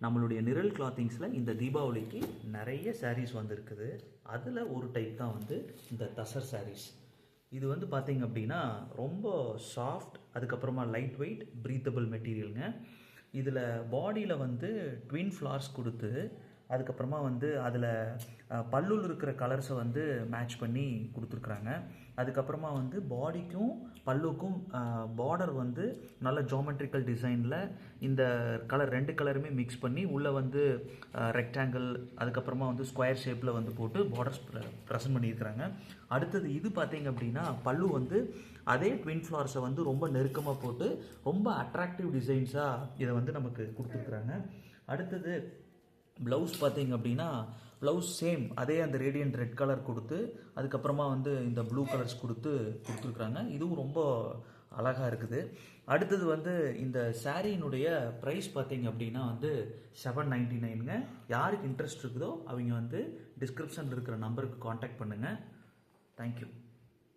நம்மளுடைய நிரல் கிளாத்திங்ஸில் இந்த தீபாவளிக்கு நிறைய சாரீஸ் வந்துருக்குது. அதில் ஒரு டைப் தான் வந்து இந்த தசர் சாரீஸ். இது வந்து பார்த்திங்க அப்படின்னா ரொம்ப சாஃப்ட், அதுக்கப்புறமா லைட் வெயிட், ப்ரீத்தபிள் மெட்டீரியலுங்க. இதில் பாடியில் வந்து ட்வின் ஃப்ளார்ஸ் கொடுத்து, அதுக்கப்புறமா வந்து அதில் பல்லுள் இருக்கிற கலர்ஸை வந்து மேட்ச் பண்ணி கொடுத்துருக்குறாங்க. அதுக்கப்புறமா வந்து பாடிக்கும் பல்லுக்கும் பார்டர் வந்து நல்ல ஜாமெட்ரிக்கல் டிசைனில் இந்த கலர் ரெண்டு கலருமே மிக்ஸ் பண்ணி உள்ளே வந்து ரெக்டாங்கிள், அதுக்கப்புறமா வந்து ஸ்கொயர் ஷேப்பில் வந்து போட்டு பார்டர்ஸ் ப்ரெசன்ட் பண்ணியிருக்கிறாங்க. அடுத்தது இது பார்த்திங்க அப்படின்னா பல்லு வந்து அதே ட்வின் ஃப்ளார்ஸை வந்து ரொம்ப நெருக்கமாக போட்டு ரொம்ப அட்ராக்டிவ் டிசைன்ஸாக இதை வந்து நமக்கு கொடுத்துருக்குறாங்க. அடுத்தது ப்ளவுஸ் பார்த்திங்க அப்படின்னா ப்ளவுஸ் சேம் அதே அந்த ரேடியன்ட் ரெட் கலர் கொடுத்து, அதுக்கப்புறமா வந்து இந்த ப்ளூ கலர்ஸ் கொடுத்துருக்குறாங்க. இதுவும் ரொம்ப அழகாக இருக்குது. அடுத்தது வந்து இந்த சாரீனுடைய ப்ரைஸ் பார்த்திங்க அப்படின்னா வந்து $799. யாருக்கு இன்ட்ரெஸ்ட் இருக்குதோ அவங்க வந்து டிஸ்கிரிப்ஷனில் இருக்கிற நம்பருக்கு காண்டாக்ட் பண்ணுங்கள். தேங்க்யூ.